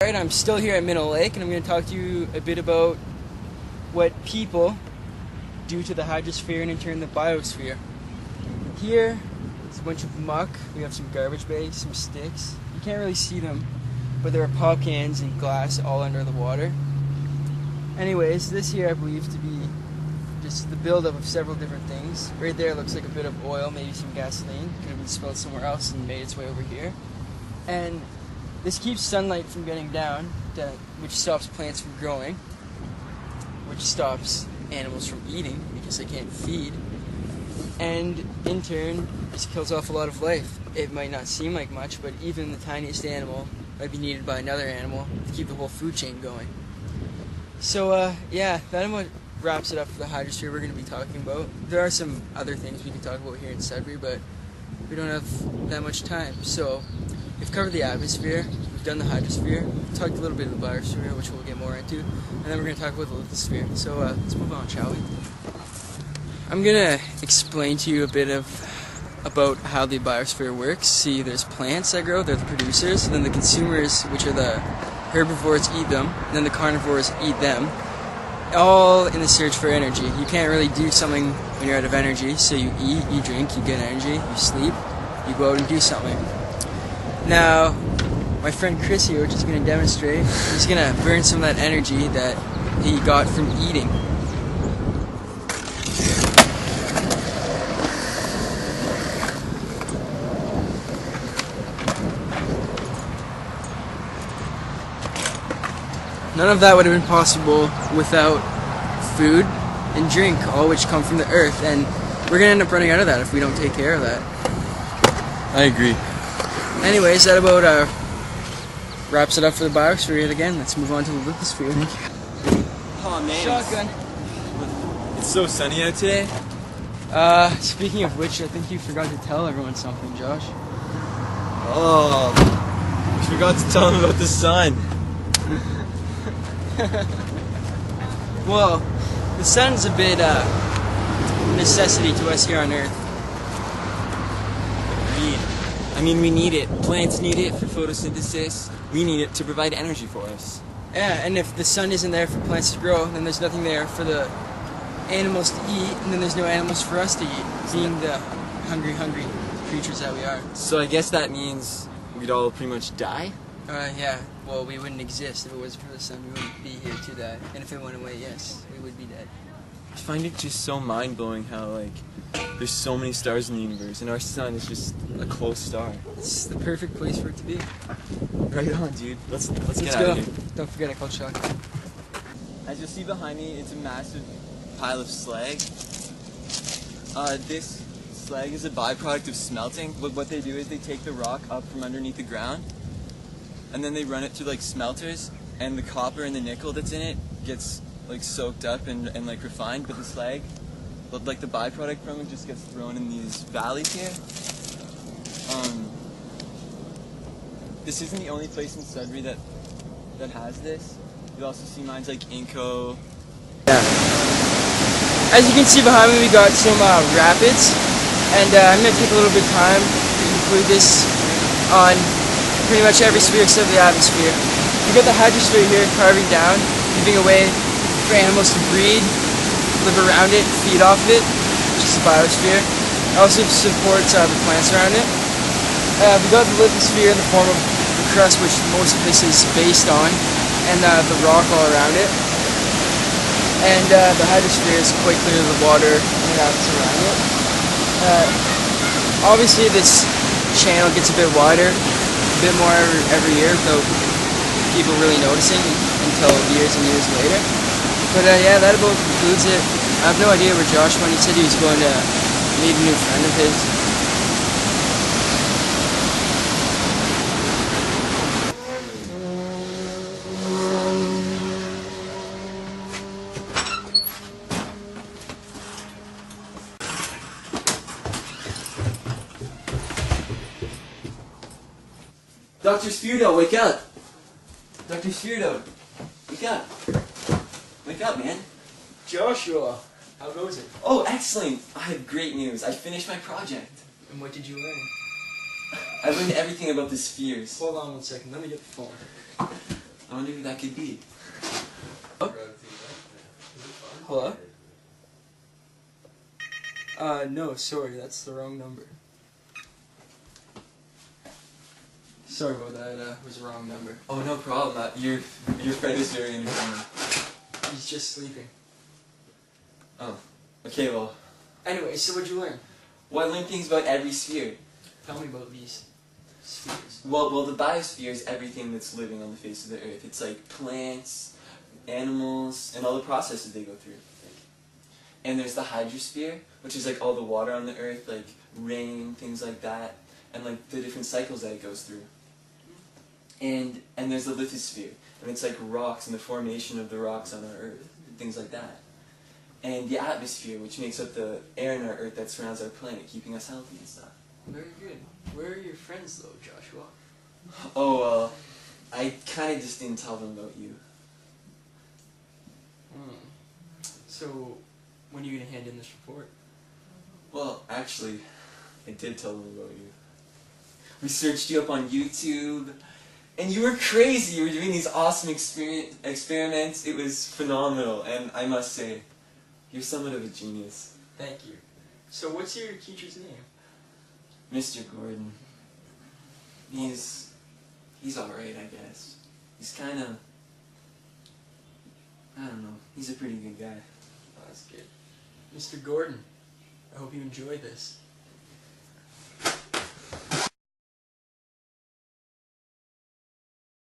Alright, I'm still here at Minnow Lake, and I'm going to talk to you a bit about what people do to the hydrosphere and in turn the biosphere. Here is a bunch of muck. We have some garbage bags, some sticks. You can't really see them, but there are pop cans and glass all under the water. Anyways, this here I believe to be just the buildup of several different things. Right there looks like a bit of oil, maybe some gasoline. Could have been spilled somewhere else and made its way over here. And this keeps sunlight from getting down, which stops plants from growing, which stops animals from eating because they can't feed, and in turn, this kills off a lot of life. It might not seem like much, but even the tiniest animal might be needed by another animal to keep the whole food chain going. So, yeah, that what wraps it up for the hydrosphere we're going to be talking about. There are some other things we can talk about here in Sudbury, but we don't have that much time. So, we've covered the atmosphere, we've done the hydrosphere, we've talked a little bit of the biosphere, which we'll get more into, and then we're going to talk about the lithosphere. So let's move on, shall we? I'm going to explain to you a bit about how the biosphere works. See, there's plants that grow, they're the producers, and then the consumers, which are the herbivores, eat them, and then the carnivores eat them, all in the search for energy. You can't really do something when you're out of energy, so you eat, you drink, you get energy, you sleep, you go out and do something. Now, my friend Chris here, which is going to demonstrate, he's going to burn some of that energy that he got from eating. None of that would have been possible without food and drink, all which come from the earth, and we're going to end up running out of that if we don't take care of that. I agree. Anyways, that about wraps it up for the biosphere yet again. Let's move on to the lithosphere. Oh man, Shotgun. It's so sunny out today. Speaking of which, I think you forgot to tell everyone something, Josh. Oh, we forgot to tell them about the sun. Well, the sun's a bit necessity to us here on Earth. Agreed. I mean, we need it. Plants need it for photosynthesis. We need it to provide energy for us. Yeah, and if the sun isn't there for plants to grow, then there's nothing there for the animals to eat, and then there's no animals for us to eat, being the hungry creatures that we are. So I guess that means we'd all pretty much die? Yeah. Well, we wouldn't exist if it wasn't for the sun. We wouldn't be here to die. And if it went away, yes, we would be dead. I find it just so mind-blowing how, like, there's so many stars in the universe, and our sun is just a close star. It's the perfect place for it to be. Right on, dude. Let's get go. out of here. Don't forget I called shotgun. As you'll see behind me, it's a massive pile of slag. This slag is a byproduct of smelting. What they do is they take the rock up from underneath the ground, and then they run it through like smelters, and the copper and the nickel that's in it gets like soaked up and like refined, but the slag, like the byproduct from it, just gets thrown in these valleys here. This isn't the only place in Sudbury that has this. You'll also see mines like Inco. Yeah. As you can see behind me, we got some rapids, and I'm going to take a little bit of time to include this on pretty much every sphere except the atmosphere. You got the hydrosphere here carving down, giving a way for animals to breed, live around it, feed off of it, which is the biosphere. It also supports the plants around it. We got the lithosphere in the form of the crust, which most of this is based on, and the rock all around it. And the hydrosphere is quite clear of the water and the atmosphere around it. Obviously this channel gets a bit wider, a bit more every year, though people really noticing until years and years later. But yeah, that about concludes it. I have no idea where Josh went. He said he was going to meet a new friend of his. Dr. Spherdo, wake up! Dr. Spherdo, wake up! Wake up, man! Joshua, how goes it? Oh, excellent! I have great news. I finished my project. And what did you learn? I learned everything about the spheres. Hold on one second, let me get the phone. wonder who that could be. Hello? No, sorry, that's the wrong number. Sorry about that, it was the wrong number. Oh, no problem. Your friend is very entertaining. He's just sleeping. Oh, okay, well. Anyway, so what'd you learn? Well, I learned things about every sphere. Tell me about these spheres. Well, the biosphere is everything that's living on the face of the earth. It's like plants, animals, and all the processes they go through. And there's the hydrosphere, which is like all the water on the earth, like rain, things like that, and like the different cycles that it goes through. And there's the lithosphere, and it's like rocks and the formation of the rocks on our earth, things like that. And the atmosphere, which makes up the air in our earth that surrounds our planet, keeping us healthy and stuff. Very good. Where are your friends though, Joshua? Oh, well, I kind of just didn't tell them about you. So, when are you going to hand in this report? Well, actually, I did tell them about you. We searched you up on YouTube, and you were crazy. You were doing these awesome experiments. It was phenomenal, and I must say, you're somewhat of a genius. Thank you. So what's your teacher's name? Mr. Gordon. He's alright, I guess. He's kind of, I don't know, he's a pretty good guy. Oh, that's good. Mr. Gordon, I hope you enjoyed this.